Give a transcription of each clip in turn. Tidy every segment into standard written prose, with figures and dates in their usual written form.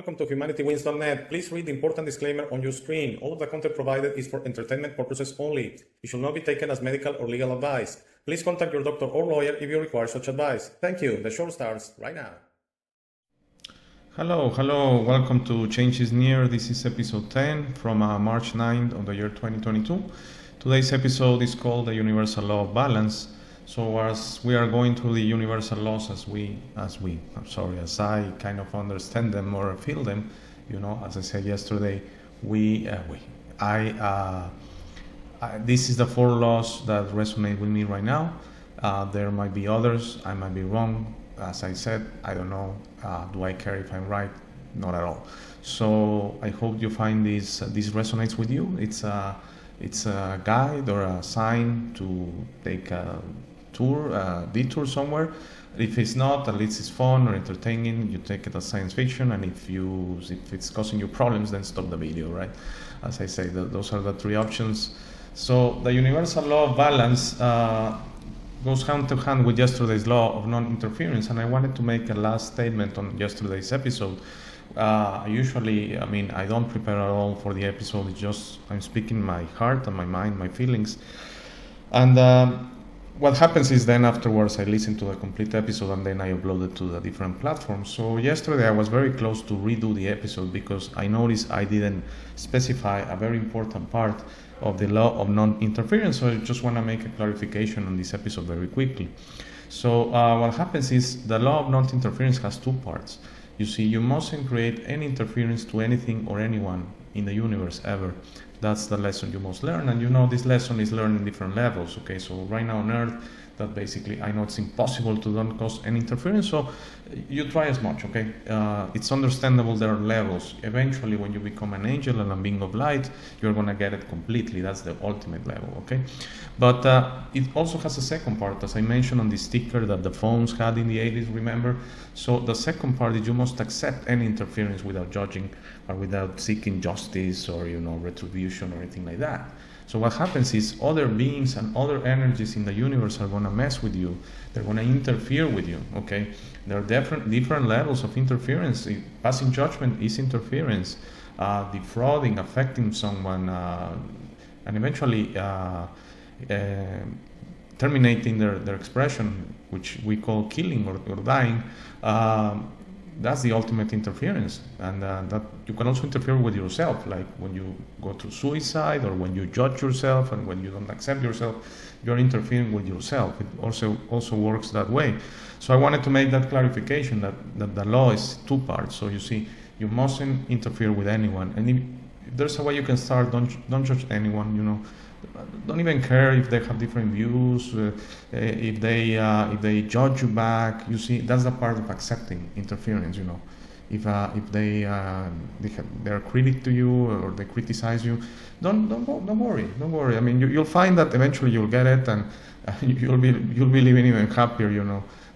Welcome to HumanityWins.net. Please read the important disclaimer on your screen. All of the content provided is for entertainment purposes only. It should not be taken as medical or legal advice. Please contact your doctor or lawyer if you require such advice. Thank you. The show starts right now. Hello. Welcome to Change is Near. This is episode 10 from March 9th of the year 2022. Today's episode is called The Universal Law of Balance. So as we are going through the universal laws as I kind of understand them or feel them, as I said yesterday, this is the 4 laws that resonate with me right now. There might be others, I might be wrong. As I said, I don't know. Do I care if I'm right? Not at all. So I hope you find this resonates with you. It's a guide or a sign to take a detour somewhere. If it's not, at least it's fun or entertaining. You take it as science fiction, and if it's causing you problems, then stop the video, right? As I say, those are the 3 options. So the universal law of balance goes hand to hand with yesterday's law of non-interference, and I wanted to make a last statement on yesterday's episode. I don't prepare at all for the episode. It's just I'm speaking my heart and my mind, my feelings, and what happens is then afterwards I listen to the complete episode and then I upload it to the different platforms. So yesterday I was very close to redo the episode because I noticed I didn't specify a very important part of the law of non-interference. So I just want to make a clarification on this episode very quickly. So what happens is the law of non-interference has 2 parts. You see, you mustn't create any interference to anything or anyone in the universe ever. That's the lesson you must learn, and this lesson is learned in different levels. Okay, so right now on Earth, that basically I know it's impossible to don't cause any interference, so you try as much. Okay, it's understandable there are levels. Eventually, when you become an angel and a being of light, you're gonna get it completely. That's the ultimate level. Okay, but it also has a second part, as I mentioned on the sticker that the phones had in the 80s. Remember? So the second part is you must accept any interference without judging or without seeking justice or retribution or anything like that. So what happens is other beings and other energies in the universe are going to mess with you. They're going to interfere with you. Okay, there are different levels of interference. Passing judgment is interference. Defrauding, affecting someone, and eventually terminating their expression, which we call killing or dying. That's the ultimate interference, and that you can also interfere with yourself, like when you go to suicide or when you judge yourself and when you don't accept yourself, you're interfering with yourself. It also works that way. So I wanted to make that clarification that the law is 2 parts. So you see, you mustn't interfere with anyone, and if there's a way you can start. Don't judge anyone. Don't even care if they have different views, if they judge you back. You see, that's the part of accepting interference. If they're critic to you or they criticize you, don't worry. I mean, you'll find that eventually you'll get it, and you'll be living even happier.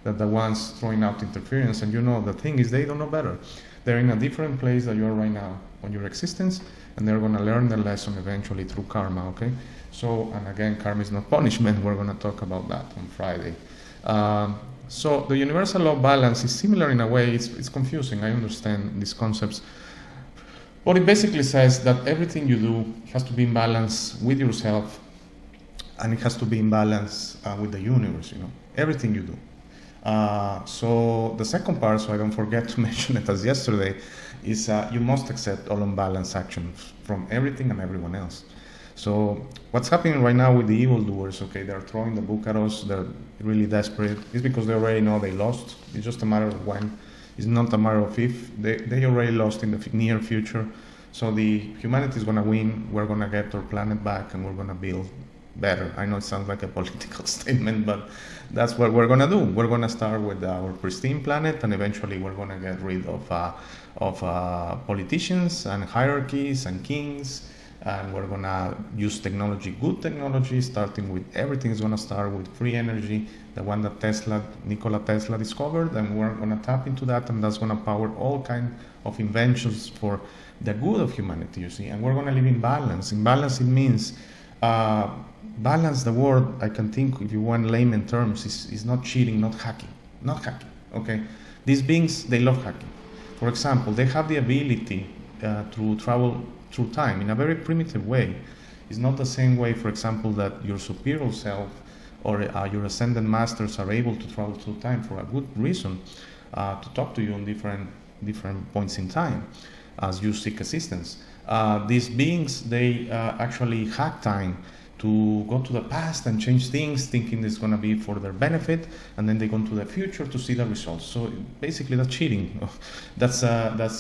That the ones throwing out interference, and the thing is they don't know better. They're in a different place than you are right now on your existence, and they're going to learn the lesson eventually through karma. Okay. So, and again, karma is not punishment. We're going to talk about that on Friday. So the universal law of balance is similar in a way. It's confusing. I understand these concepts. But it basically says that everything you do has to be in balance with yourself, and it has to be in balance with the universe, everything you do. So the second part, so I don't forget to mention it as yesterday, is you must accept all unbalanced actions from everything and everyone else. So what's happening right now with the evildoers, okay, they're throwing the book at us, they're really desperate. It's because they already know they lost. It's just a matter of when. It's not a matter of if. They already lost in the near future. So the humanity is going to win. We're going to get our planet back, and we're going to build better. I know it sounds like a political statement, but that's what we're going to do. We're going to start with our pristine planet, and eventually we're going to get rid of politicians and hierarchies and kings. And we're going to use technology, good technology, starting with everything is going to start with free energy, the one that Nikola Tesla discovered, and we're going to tap into that, and that's going to power all kinds of inventions for the good of humanity, you see. And we're going to live in balance. In balance, it means, balance, the word I can think, if you want layman terms, is not cheating, not hacking, okay? These beings, they love hacking. For example, they have the ability to travel through time in a very primitive way. It's not the same way, for example, that your superior self or your ascended masters are able to travel through time for a good reason, to talk to you on different points in time as you seek assistance. These beings, they actually hack time to go to the past and change things, thinking it's going to be for their benefit, and then they go into the future to see the results. So basically, that's cheating. That's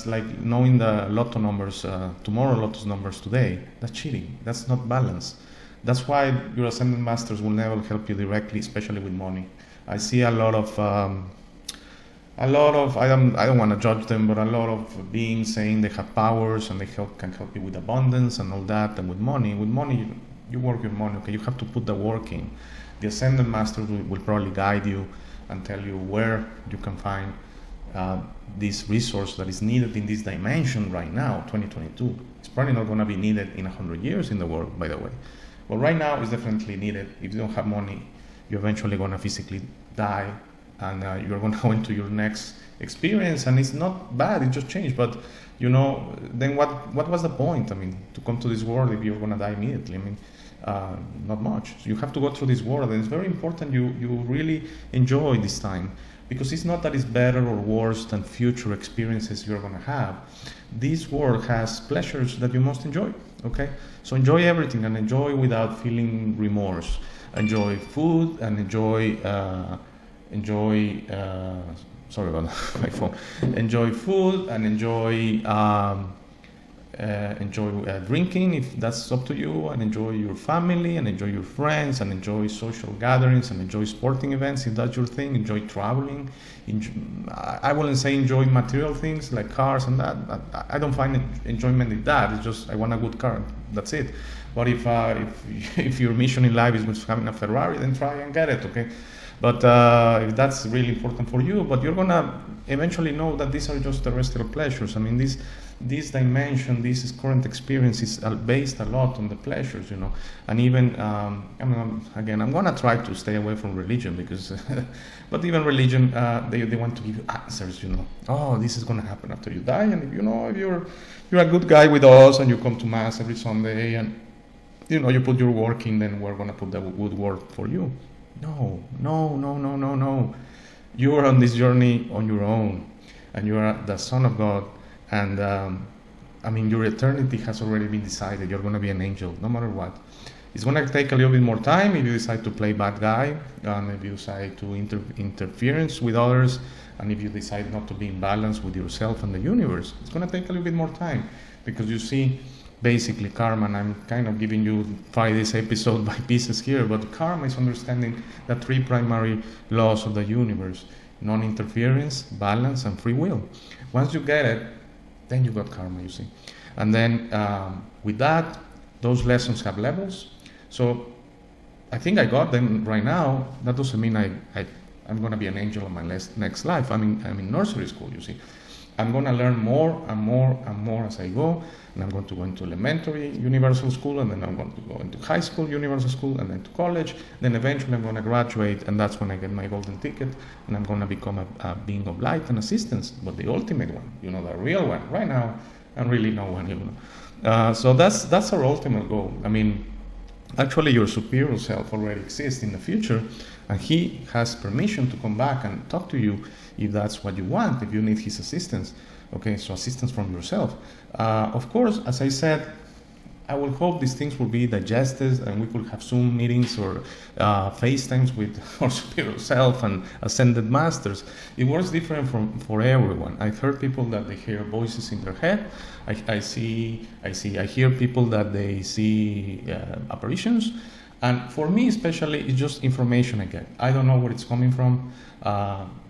like knowing the lotto numbers tomorrow, lotto's numbers today. That's cheating. That's not balance. That's why your ascended masters will never help you directly, especially with money. I see a lot of I don't want to judge them, but a lot of beings saying they have powers and they can help you with abundance and all that, and with money, you work your money, okay? You have to put the work in. The ascended master will probably guide you and tell you where you can find this resource that is needed in this dimension right now, 2022. It's probably not going to be needed in 100 years in the world, by the way. But right now, it's definitely needed. If you don't have money, you're eventually going to physically die, and you're going to go into your next experience, and it's not bad, it just changed. But then what was the point? I mean, to come to this world if you're going to die immediately? I mean, not much. So you have to go through this world, and it's very important you really enjoy this time, because it's not that it's better or worse than future experiences you're going to have. This world has pleasures that you must enjoy, okay? So enjoy everything, and enjoy without feeling remorse. Enjoy food, and enjoy sorry about my phone. Enjoy food, and enjoy drinking if that's up to you, and enjoy your family, and enjoy your friends, and enjoy social gatherings, and enjoy sporting events if that's your thing. Enjoy traveling. I wouldn't say enjoy material things like cars and that. I don't find enjoyment in that. It's just I want a good car. That's it. But if your mission in life is having a Ferrari, then try and get it, okay? But if that's really important for you, but you're gonna eventually know that these are just terrestrial pleasures. I mean, this dimension, this current experience is based a lot on the pleasures, And even, I'm gonna try to stay away from religion because, but even religion, they want to give you answers, Oh, this is gonna happen after you die, and if you're a good guy with us and you come to mass every Sunday and you put your work in, then we're gonna put the good work for you. No. You are on this journey on your own, and you are the son of God, and your eternity has already been decided. You're going to be an angel, no matter what. It's going to take a little bit more time if you decide to play bad guy, and if you decide to interference with others, and if you decide not to be in balance with yourself and the universe. It's going to take a little bit more time, because you see, basically karma, and I'm kind of giving you this episode by pieces here, but karma is understanding the three primary laws of the universe: non-interference, balance, and free will. Once you get it, then you got karma, you see. And then with that, those lessons have levels. So I think I got them right now. That doesn't mean I'm going to be an angel in my next life. I'm in nursery school, you see. I'm going to learn more and more and more as I go, and I'm going to go into elementary universal school, and then I'm going to go into high school universal school, and then to college. Then eventually I'm going to graduate, and that's when I get my golden ticket, and I'm going to become a being of light and assistance, but the ultimate one, the real one. Right now, I'm really no one, So that's our ultimate goal. I mean, actually your superior self already exists in the future, and he has permission to come back and talk to you if that's what you want, if you need his assistance. Okay, so assistance from yourself. Of course, as I said, I will hope these things will be digested, and we could have Zoom meetings or FaceTimes with our superior self and ascended masters. It works different for everyone. I've heard people that they hear voices in their head. I hear people that they see apparitions. And for me especially, it's just information I get. I don't know where it's coming from.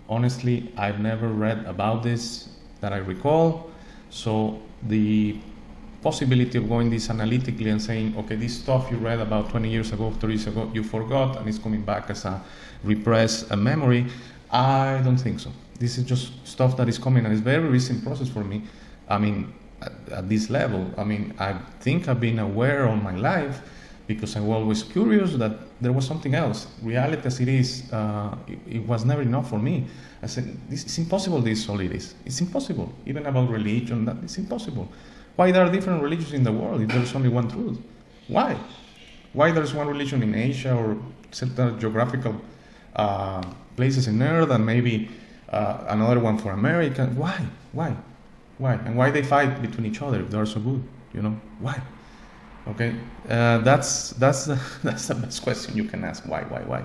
Honestly, I've never read about this that I recall. So the possibility of going this analytically and saying, okay, this stuff you read about 20 years ago, 30 years ago, you forgot, and it's coming back as a repressed memory, I don't think so. This is just stuff that is coming, and it's a very recent process for me. I mean, at this level, I think I've been aware all my life, because I was always curious that there was something else. Reality as it is, it was never enough for me. I said, this is impossible, this is all it is. It's impossible. Even about religion, that is impossible. Why there are different religions in the world if there's only one truth? Why? Why there's one religion in Asia or certain geographical places in Earth and maybe another one for America? Why? And why they fight between each other if they're so good? Why? Okay, that's the best question you can ask. Why?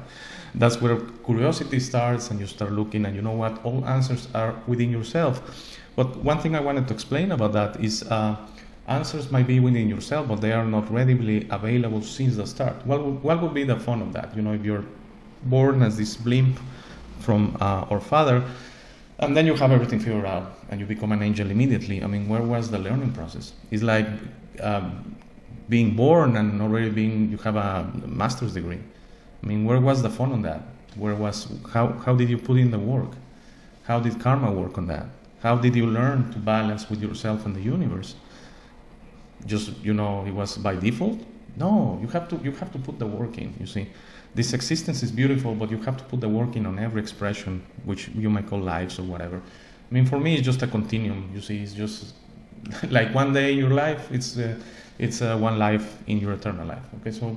That's where curiosity starts, and you start looking, and you know what? All answers are within yourself. But one thing I wanted to explain about that is answers might be within yourself, but they are not readily available since the start. What would be the fun of that? If you're born as this blimp from our father, and then you have everything figured out, and you become an angel immediately. I mean, where was the learning process? It's like being born and already you have a master's degree. I mean, where was the fun on that? How did you put in the work? How did karma work on that? How did you learn to balance with yourself and the universe? Just, it was by default? No, you have to put the work in, you see. This existence is beautiful, but you have to put the work in on every expression, which you might call lives or whatever. I mean, for me, it's just a continuum, you see. It's just like one day in your life, it's one life in your eternal life. Okay, so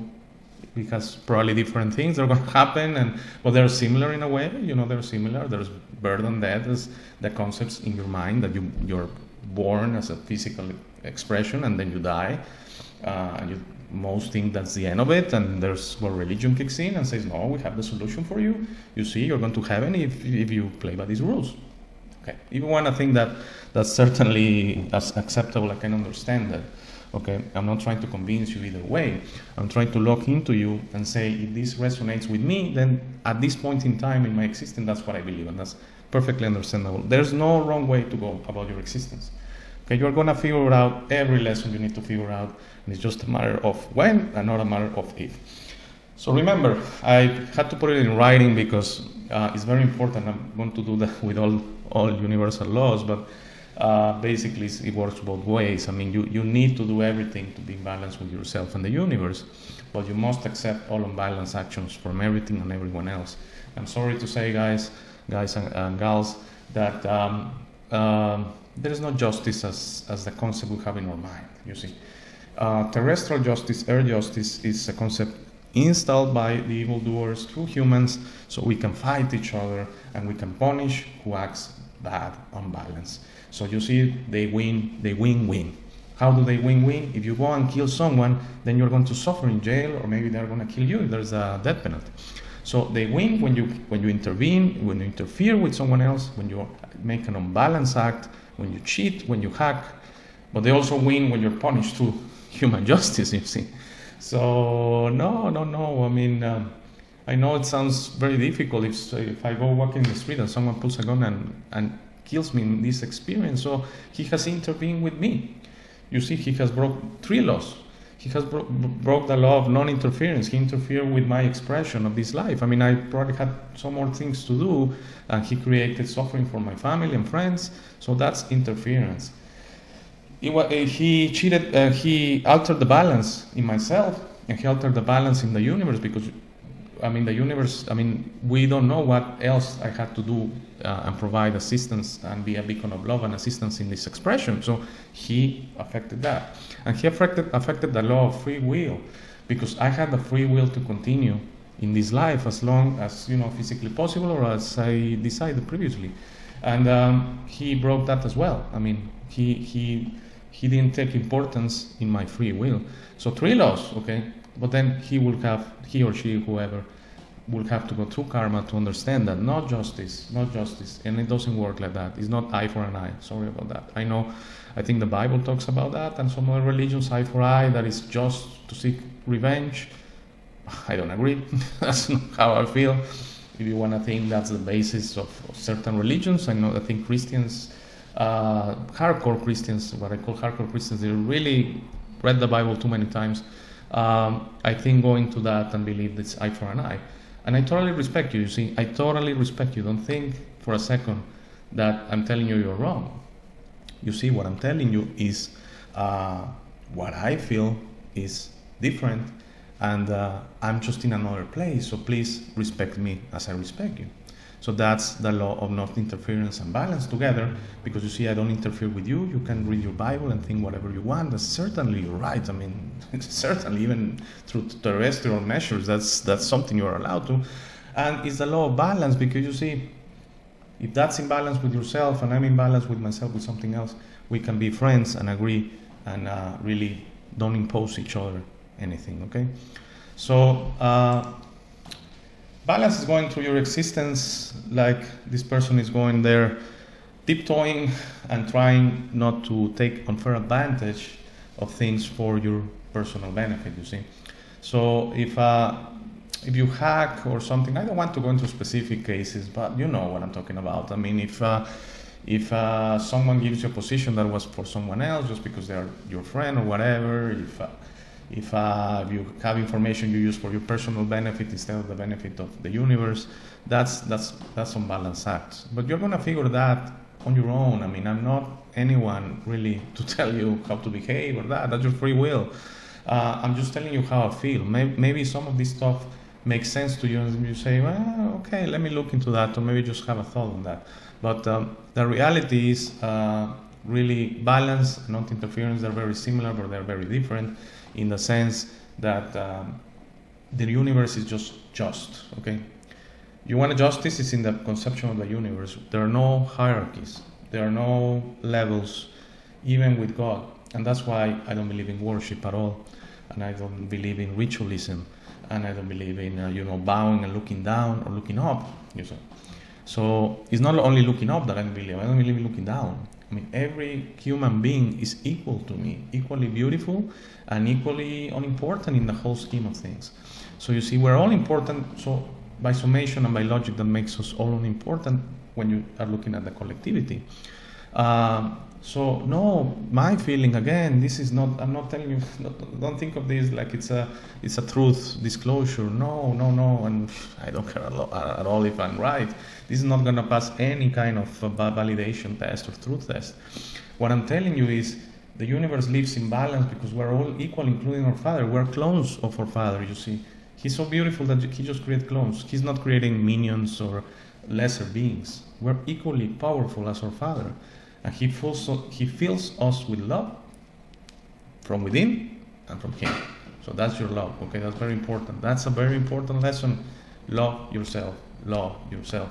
it has probably different things that are going to happen, but they're similar in a way. They're similar. There's birth and death as the concepts in your mind that you're born as a physical expression, and then you die, and you most think that's the end of it, and there's where religion kicks in and says, no, we have the solution for you. You see, you're going to heaven if you play by these rules. Okay, if you want to think that's certainly as acceptable, I can understand that. Okay, I'm not trying to convince you either way. I'm trying to look into you and say, if this resonates with me, then at this point in time in my existence, that's what I believe, and that's perfectly understandable. There's no wrong way to go about your existence. Okay, you're going to figure out every lesson you need to figure out, and it's just a matter of when and not a matter of if. So remember, I had to put it in writing because it's very important. I'm going to do that with all universal laws, but basically it works both ways. I mean, you need to do everything to be balanced with yourself and the universe, but you must accept all unbalanced actions from everything and everyone else. I'm sorry to say, guys and gals, that there is no justice as the concept we have in our mind, you see. Terrestrial justice, earth justice, is a concept installed by the evildoers through humans, so we can fight each other and we can punish who acts bad, unbalanced. So you see, they win. How do they win? If you go and kill someone, then you're going to suffer in jail, or maybe they're going to kill you if there's a death penalty. So they win when you intervene, when you interfere with someone else, when you make an unbalanced act, when you cheat, when you hack. But they also win when you're punished through human justice, you see. So no. I mean, I know it sounds very difficult if I go walking in the street and someone pulls a gun and kills me in this experience. So he has intervened with me. You see, he has broke 3 laws. He has broke the law of non-interference. He interfered with my expression of this life. I mean, I probably had some more things to do, and he created suffering for my family and friends. So that's interference. He cheated. He altered the balance in myself, and he altered the balance in the universe, because the universe, we don't know what else I had to do and provide assistance and be a beacon of love and assistance in this expression. So he affected that. And he affected the law of free will, because I had the free will to continue in this life as long as, physically possible, or as I decided previously. And he broke that as well. I mean, he didn't take importance in my free will. So 3 laws, okay? But then he or she, whoever, will have to go through karma to understand that not justice, and it doesn't work like that. It's not eye for an eye. Sorry about that. I think the Bible talks about that, and some other religions, eye for eye, that is just to seek revenge. I don't agree. That's not how I feel. If you want to think that's the basis of certain religions, I think Christians, hardcore Christians, what I call hardcore Christians, they really read the Bible too many times. I think go into that and believe it's eye for an eye. And I totally respect you, see. I totally respect you. Don't think for a second that I'm telling you you're wrong. You see, what I'm telling you is what I feel is different, and I'm just in another place, so please respect me as I respect you. So that's the law of non-interference and balance together, because you see, I don't interfere with you. You can read your Bible and think whatever you want. That's certainly right. I mean, certainly even through terrestrial measures, that's something you're allowed to. And it's the law of balance, because you see, if that's in balance with yourself and I'm in balance with myself with something else, we can be friends and agree and really don't impose each other anything, okay? So balance is going through your existence like this person is going there tiptoeing and trying not to take unfair advantage of things for your personal benefit, you see. So if you hack or something, I don't want to go into specific cases, but you know what I'm talking about. I mean, if someone gives you a position that was for someone else just because they're your friend or whatever, if you have information you use for your personal benefit instead of the benefit of the universe, that's unbalanced acts. But you're going to figure that on your own. I mean, I'm not anyone really to tell you how to behave or that. That's your free will. I'm just telling you how I feel. Maybe some of this stuff makes sense to you and you say, well, okay, let me look into that, or maybe just have a thought on that. But the reality is really balance and non-interference. They're very similar, but they're very different in the sense that the universe is just, okay? You want justice is in the conception of the universe. There are no hierarchies. There are no levels, even with God. And that's why I don't believe in worship at all. And I don't believe in ritualism. And I don't believe in, bowing and looking down or looking up, you see. So it's not only looking up that I don't believe in looking down. I mean, every human being is equal to me, equally beautiful and equally unimportant in the whole scheme of things. So you see, we're all important. So by summation and by logic, that makes us all unimportant when you are looking at the collectivity. So no, my feeling again, this is not, I'm not telling you, don't think of this like it's a truth disclosure. No, and I don't care at all if I'm right. This is not going to pass any kind of validation test or truth test. What I'm telling you is the universe lives in balance because we're all equal, including our Father. We're clones of our Father, you see. He's so beautiful that he just creates clones. He's not creating minions or lesser beings. We're equally powerful as our Father. And he fills us with love from within and from him. So that's your love, okay? That's very important. That's a very important lesson. Love yourself. Love yourself.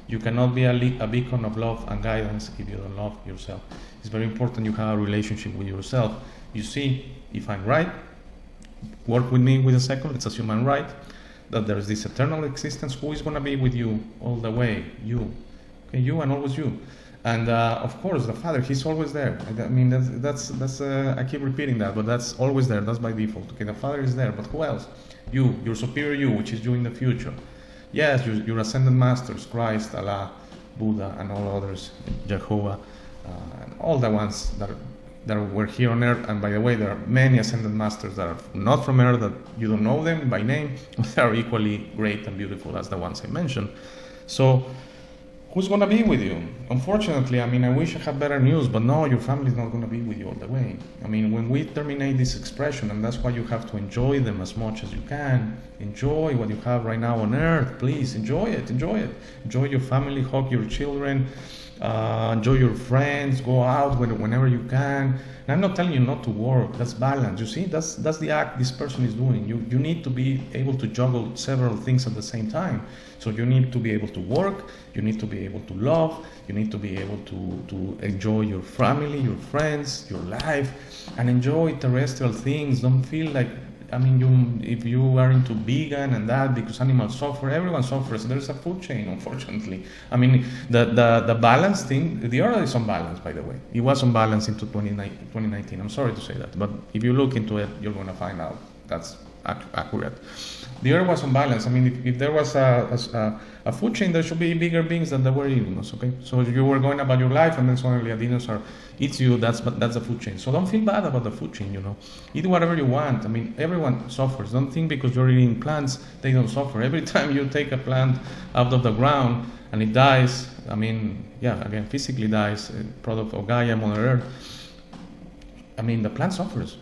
You cannot be a beacon of love and guidance if you don't love yourself. It's very important you have a relationship with yourself. You see, if I'm right, work with me with a second. Let's assume I'm right, that there is this eternal existence. Who is going to be with you all the way? You. Okay, you and always you. And of course, the Father, He's always there. I mean, that's I keep repeating that, but that's always there. That's by default. Okay, the Father is there, but who else? You, your superior you, which is you in the future. Yes, your ascended masters, Christ, Allah, Buddha, and all others, Jehovah, and all the ones that were here on earth. And by the way, there are many ascended masters that are not from earth, that you don't know them by name. They are equally great and beautiful as the ones I mentioned. So, who's going to be with you? Unfortunately, I mean, I wish I had better news, but no, your family is not going to be with you all the way. I mean, when we terminate this expression, and that's why you have to enjoy them as much as you can. Enjoy what you have right now on earth. Please, enjoy it. Enjoy your family, hug your children, enjoy your friends, go out whenever you can. And I'm not telling you not to work. That's balance. You see, that's the act this person is doing. You need to be able to juggle several things at the same time. So you need to be able to work, you need to be able to love, you need to be able to enjoy your family, your friends, your life, and enjoy terrestrial things. Don't feel like, I mean, if you are into vegan and that, because animals suffer, everyone suffers. There's a food chain, unfortunately. I mean, the balance thing, the earth is unbalanced, by the way. It was unbalanced into 2019. I'm sorry to say that, but if you look into it, you're going to find out that's accurate. The earth was unbalanced. I mean, if there was a food chain, there should be bigger beings than there were eating us, okay? So you were going about your life, and then suddenly a dinosaur eats you, that's the food chain. So don't feel bad about the food chain, Eat whatever you want. I mean, everyone suffers. Don't think because you're eating plants, they don't suffer. Every time you take a plant out of the ground and it dies, I mean, yeah, again, physically dies, product of Gaia, Mother Earth, I mean, the plant suffers.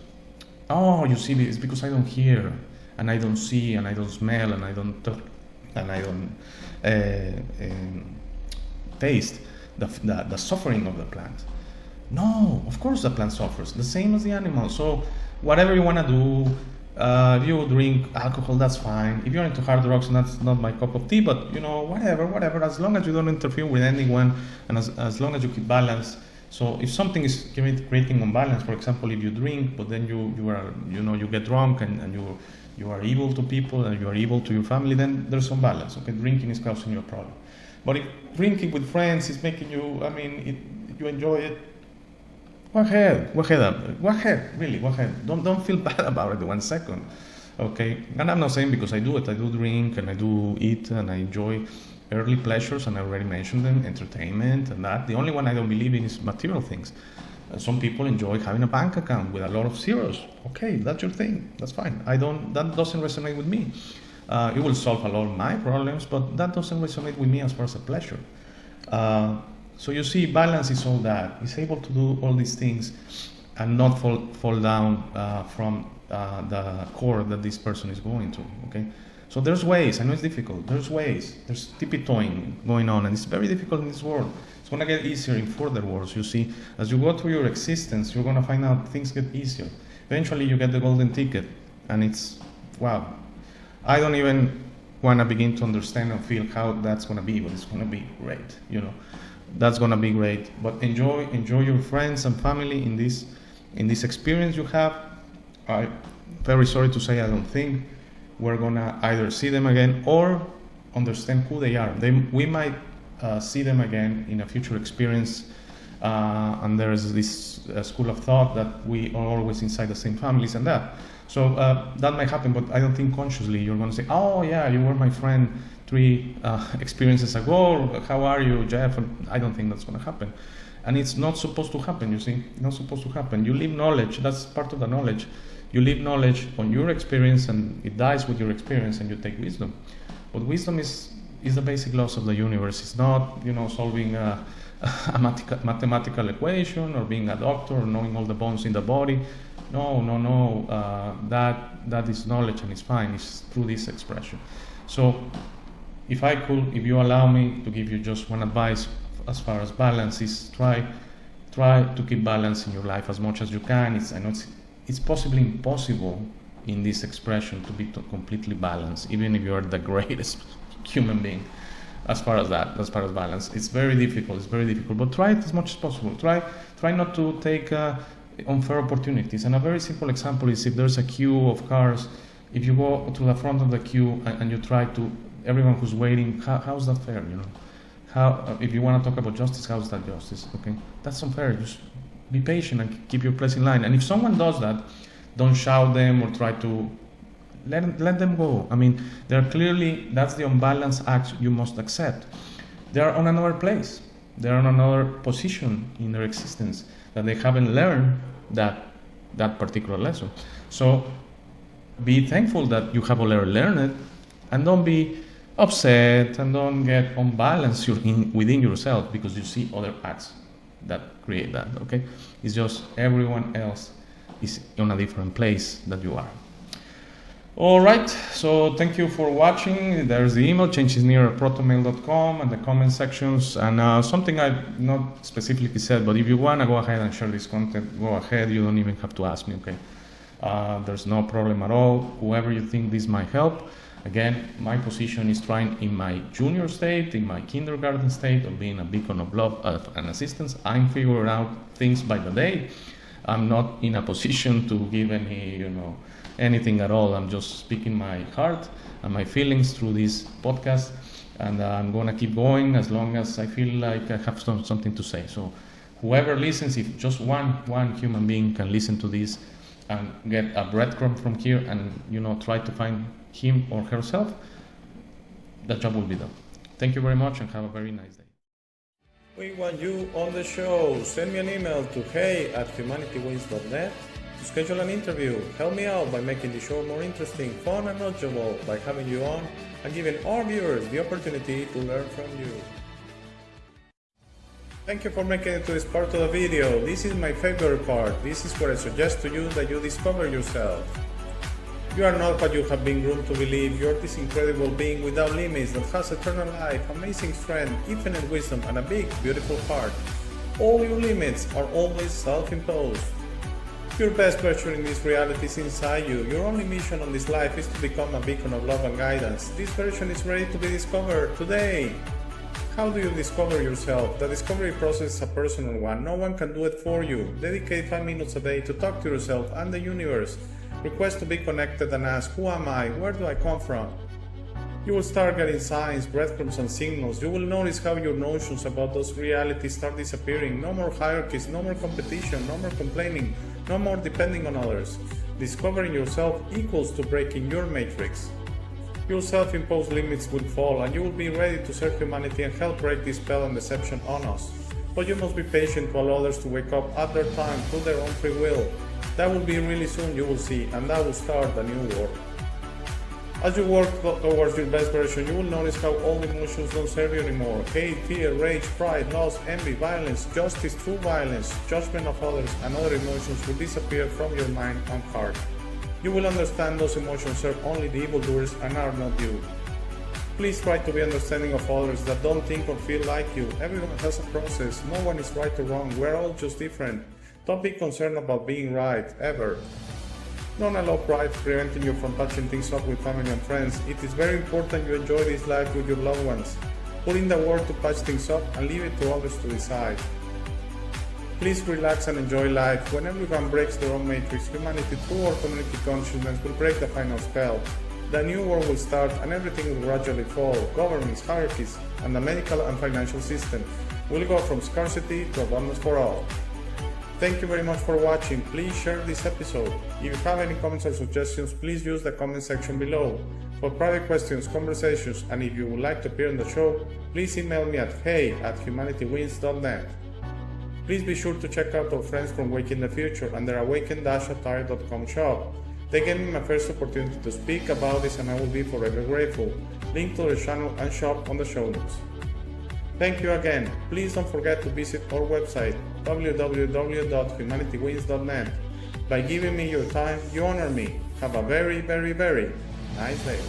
Oh, you see, it's because I don't hear. and I don't see and I don't smell and I don't touch and I don't taste the suffering of the plant. No, of course the plant suffers, the same as the animal. So whatever you want to do, if you drink alcohol, that's fine. If you're into hard drugs, that's not my cup of tea, but whatever, as long as you don't interfere with anyone and as long as you keep balance. So if something is creating imbalance, for example, if you drink, but then you get drunk and you are evil to people and you are evil to your family, then there's some balance. Okay, drinking is causing you a problem. But if drinking with friends is making you, you enjoy it, go ahead, really, go ahead. Don't feel bad about it 1 second, okay? And I'm not saying because I do it. I do drink and I do eat and I enjoy early pleasures, and I already mentioned them, entertainment and that. The only one I don't believe in is material things. Some people enjoy having a bank account with a lot of zeros. Okay, that's your thing. That's fine. That doesn't resonate with me. It will solve a lot of my problems, but that doesn't resonate with me as far as a pleasure. So you see, balance is all that. It's able to do all these things and not fall down from the core that this person is going to, okay? So there's ways. I know it's difficult. There's ways. There's tippy-toeing going on, and it's very difficult in this world. It's going to get easier in further worlds. You see, as you go through your existence, you're going to find out things get easier. Eventually, you get the golden ticket, and it's, wow. I don't even want to begin to understand and feel how that's going to be, but it's going to be great, That's going to be great. But enjoy your friends and family in this experience you have. I'm very sorry to say I don't think we're going to either see them again or understand who they are. We might see them again in a future experience, and there's this school of thought that we are always inside the same families and that. So that might happen, but I don't think consciously you're going to say, oh yeah, you were my friend 3 experiences ago, how are you, Jeff? I don't think that's going to happen. And it's not supposed to happen, you see, not supposed to happen. You live knowledge, that's part of the knowledge. You live knowledge on your experience and it dies with your experience and you take wisdom. But wisdom is the basic laws of the universe. It's not, solving a mathematical equation or being a doctor or knowing all the bones in the body. No. That is knowledge and it's fine. It's through this expression. So if you allow me to give you just one advice as far as balance is, try to keep balance in your life as much as you can. I know it's possibly impossible in this expression to be completely balanced, even if you are the greatest human being. As far as balance, it's very difficult. But try it as much as possible. Try not to take unfair opportunities. And a very simple example is if there's a queue of cars, if you go to the front of the queue and you try to, everyone who's waiting, how's that fair? How, if you want to talk about justice, how's that justice? Okay, that's unfair. Just be patient and keep your place in line. And if someone does that, don't shout them or try to let them go. They're clearly, that's the unbalanced act you must accept. They're on another place. They're on another position in their existence that they haven't learned that particular lesson. So be thankful that you have already learned it, and don't be upset and don't get unbalanced within yourself because you see other acts that create that, okay? It's just everyone else is on a different place that you are. All right, so thank you for watching. There's the email, changesnear@protonmail.com, and the comment sections. And something I've not specifically said, but if you want to go ahead and share this content, go ahead. You don't even have to ask me, okay? There's no problem at all. Whoever you think this might help. Again, my position is trying in my junior state, in my kindergarten state, of being a beacon of love and assistance. I'm figuring out things by the day. I'm not in a position to give anything at all. I'm just speaking my heart and my feelings through this podcast, and I'm going to keep going as long as I feel like I have something to say. So whoever listens, if just one human being can listen to this and get a breadcrumb from here and try to find him or herself, the job will be done. Thank you very much and have a very nice day. We want you on the show. Send me an email to hey@humanityways.net to schedule an interview. Help me out by making the show more interesting, fun, and knowledgeable by having you on and giving our viewers the opportunity to learn from you. Thank you for making it to this part of the video. This is my favorite part. This is where I suggest to you that you discover yourself. You are not what you have been groomed to believe. You are this incredible being without limits that has eternal life, amazing strength, infinite wisdom, and a big, beautiful heart. All your limits are always self-imposed. Your best version in this reality is inside you. Your only mission on this life is to become a beacon of love and guidance. This version is ready to be discovered today. How do you discover yourself? The discovery process is a personal one. No one can do it for you. Dedicate 5 minutes a day to talk to yourself and the universe. Request to be connected and ask, who am I? Where do I come from? You will start getting signs, breadcrumbs, and signals. You will notice how your notions about those realities start disappearing. No more hierarchies, no more competition, no more complaining, no more depending on others. Discovering yourself equals to breaking your matrix. Your self-imposed limits will fall, and you will be ready to serve humanity and help break this spell and deception on us. But you must be patient to allow others to wake up at their time through their own free will. That will be really soon, you will see, and that will start a new world. As you work towards your best version, you will notice how all emotions don't serve you anymore. Hate, fear, rage, pride, loss, envy, violence, justice, true violence, judgment of others, and other emotions will disappear from your mind and heart. You will understand those emotions serve only the evildoers and are not you. Please try to be understanding of others that don't think or feel like you. Everyone has a process. No one is right or wrong. We're all just different. Don't be concerned about being right, ever. Don't allow pride preventing you from patching things up with family and friends. It is very important you enjoy this life with your loved ones. Put in the work to patch things up and leave it to others to decide. Please relax and enjoy life. When everyone breaks their own matrix, humanity through our community consciousness will break the final spell. The new world will start and everything will gradually fall. Governments, hierarchies, and the medical and financial system will go from scarcity to abundance for all. Thank you very much for watching. Please share this episode. If you have any comments or suggestions, please use the comment section below. For private questions, conversations, and if you would like to appear on the show, please email me at hey@humanitywins.net. Please be sure to check out our friends from Waking the Future and their awaken-attire.com shop. They gave me my first opportunity to speak about this and I will be forever grateful. Link to their channel and shop on the show notes. Thank you again. Please don't forget to visit our website www.humanitywins.net. By giving me your time, you honor me. Have a very, very, very nice day.